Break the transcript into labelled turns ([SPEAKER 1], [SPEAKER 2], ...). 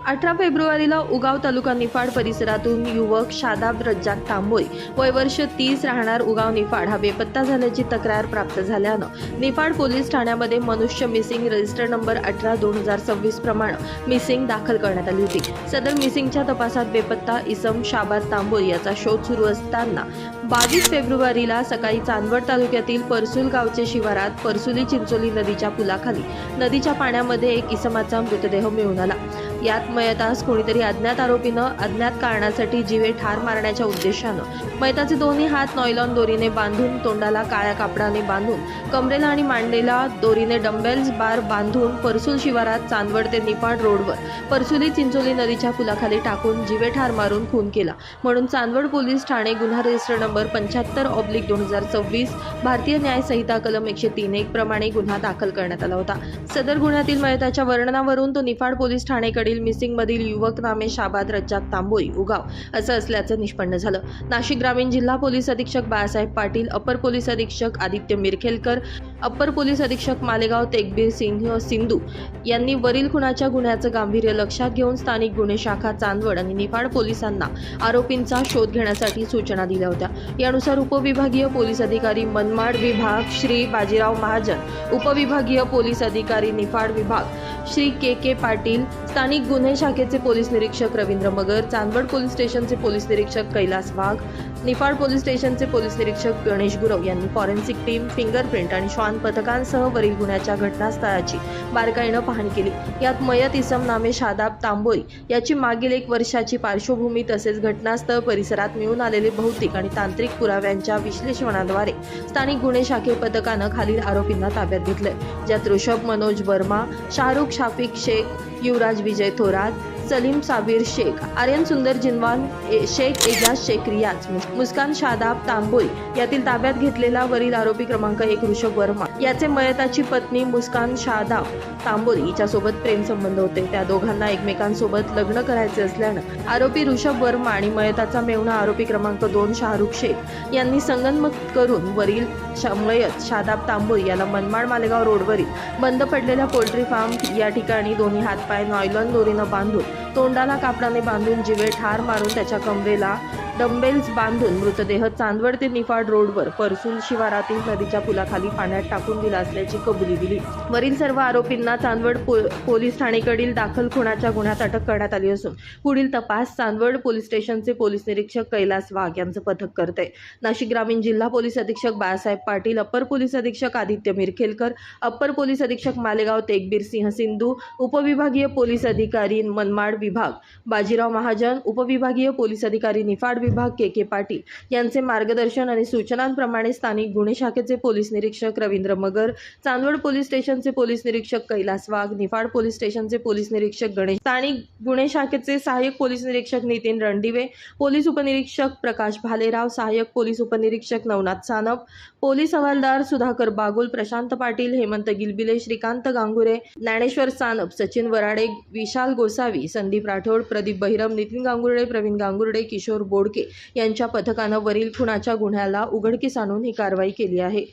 [SPEAKER 1] 18 फेब्रुवारीला उगाव तालुका निफाड परिसरातून युवक शादाब रज्जाक तांबोळी वय वर्ष 30 राहणार उगाव निफाड हा बेपत्ता झाल्याची तक्रार प्राप्त झाल्यानं निफाड पोलीस ठाण्यामध्ये मनुष्य मिसिंग रजिस्टर नंबर 18/2026 प्रमाणे मिसिंग दाखल करण्यात आली होती। सदर मिसिंगच्या तपासात बेपत्ता इसम शाबाद तांबोळी याचा शोध सुरू असताना 22 फेब्रुवारीला सकाळी चांदवड तालुक्यातील परसूल गावचे शिवारात परसुली चिंचोली नदीच्या पुलाखाली नदीच्या पाण्यामध्ये एक इसमाचा मृतदेह मिळून आला। यात मयतास कोणीतरी अज्ञात आरोपीनं अज्ञात कारणासाठी जीवे ठार मारण्याच्या उद्देशानं मयताचे दोन्ही हात नॉयलॉन दोरीने बांधून, तोंडाला काळ्या कापडाने बांधून, कमरेला आणि मांडीला दोरीने डंबेल्स बार बांधून परसूल शिवारात चांदवड ते निफाड रोडवर परसुली चिंचोली नदीच्या पुलाखाली टाकून जीवे ठार मारून खून केला म्हणून चांदवड पोलीस ठाणे गुन्हा रजिस्टर नंबर 75/2026 भारतीय न्याय संहिता कलम 103(1) प्रमाणे गुन्हा दाखल करण्यात आला होता। सदर गुन्ह्यातील मयताच्या वर्णनावरून तो निफाड पोलीस ठाणेकडील मिसिंग मधील युवक नामे शाबाद रज्जाक तांबोळी उगाव असं असल्याचं निष्पन्न झालं। नाशिक ग्रामीण जिल्हा पोलीस अधीक्षक बाळासाहेब पाटील, अपर पोलीस अधीक्षक आदित्य मिरखेलकर, अपर पोलीस अधीक्षक मालेगाव तेगबीर सिंह सिंधू यांनी वरील खुनाच्या गुन्ह्याचं गांभीर्य लक्षात घेऊन स्थानिक गुन्हे शाखा चांदवड आणि निफाड पोलिसांना आरोपींचा शोध घेण्यासाठी सूचना दिल्या होत्या। यानुसार उपविभागीय पोलीस अधिकारी मनमाड विभाग श्री बाजीराव महाजन, उपविभागीय पोलीस अधिकारी निफाड विभाग श्री के पाटील, स्थानिक गुन्हे शाखेचे पोलीस निरीक्षक रवींद्र मगर, चांदवड पोलीस स्टेशनचे पोलीस निरीक्षक कैलास वाघ, निफाड पोलीस स्टेशनचे पोलीस निरीक्षक गणेश गुरव यांनी फॉरेन्सिक टीम, फिंगरप्रिंट आणि श्वान पथकांसह वरील गुन्ह्याच्या घटनास्थळाची बारकाईनं पाहणी केली। यात मयत इसम नामे शादाब तांबोळी याची मागील 1 वर्षाची पार्श्वभूमी तसेच घटनास्थळ परिसरात मिळून आलेले भौतिक आणि तांत्रिक पुराव्यांच्या विश्लेषणाद्वारे स्थानिक गुन्हे शाखे पथकानं खालील आरोपींना ताब्यात घेतले, ज्यात ऋषभ मनोज वर्मा, शाहरुख शाफिक शेख, युवराज विजय थोरात, सलीम साबिर शेख, आर्यन सुंदर जिनवान, शेख एजाज शेख रियाज, मुस्कान शादाब तांबोळी यातील ताब्यात घेतलेला वरील आरोपी क्रमांक 1 ऋषभ वर्मा याचे मयताची पत्नी मुस्कान शादाब तांबोळी हिच्यासोबत प्रेम संबंध होते। त्या दोघांना एकमेकांसोबत लग्न करायचे असल्यानं आरोपी ऋषभ वर्मा आणि मयताचा मेहुणा आरोपी क्रमांक 2 शाहरुख शेख यांनी संगनमत करून वरील मयत शादाब तांबोळी याला मनमाड मालेगाव रोडवरील बंद पडलेल्या पोल्ट्री फार्म या ठिकाणी दोन्ही हातपाय नॉयलॉन दोरीनं बांधून, तोंडाला कापडाने बांधून जीवे ठार मारून त्याच्या कमरेला डंबेल्स बांधून मृतदेह चांदवड ते निफाड रोडवर परसूल शिवारातील नदीच्या पुलाखाली पाण्यात टाकून दिला असल्याची कबुली दिली। वरील सर्व आरोपींना चांदवड पोलीस ठाणेकडील दाखल खुनाच्या गुन्ह्यात अटक करण्यात आली असून पुढील तपास चांदवड पोलीस स्टेशनचे पोलीस निरीक्षक कैलास वाघ यांचं पथक करते। नाशिक ग्रामीण जिल्हा पोलीस अधीक्षक बाळासाहेब पाटील, अपर पोलीस अधीक्षक आदित्य मिरखेलकर, अपर पोलीस अधीक्षक मालेगाव तेगबीर सिंह सिंधू, उपविभागीय पोलीस अधिकारी मनमाड विभाग बाजीराव महाजन, उपविभागीय पोलीस अधिकारी निफाड विभाग के पाटील यांचे मार्गदर्शन आणि सूचनांप्रमाणे स्थानिक गुन्हे शाखेचे पोलीस निरीक्षक रवींद्र मगर, चांदवड पोलीस स्टेशनचे पोलीस निरीक्षक कैलास वाघ, निफाड पोलीस स्टेशनचे पोलीस निरीक्षक गणेश, स्थानिक गुन्हे शाखेचे सहाय्यक पोलीस निरीक्षक नितीन रणदिवे, पोलीस उपनिरीक्षक प्रकाश भालेराव, सहाय्यक पोलीस उपनिरीक्षक नवनाथ सानप, पोलीस हवालदार सुधाकर बागुल, प्रशांत पाटील, हेमंत गिलबिले, श्रीकांत गांगुरे, ज्ञानेश्वर सानप, सचिन वराडे, विशाल गोसावी, संदीप राठोड, प्रदीप बहिरम, नितीन गांगुर्डे, प्रवीण गांगुर्डे, किशोर बोडके यांच्या पथकानं वरील खुनाच्या गुन्ह्याला उघडकीस आणून ही कारवाई केली आहे।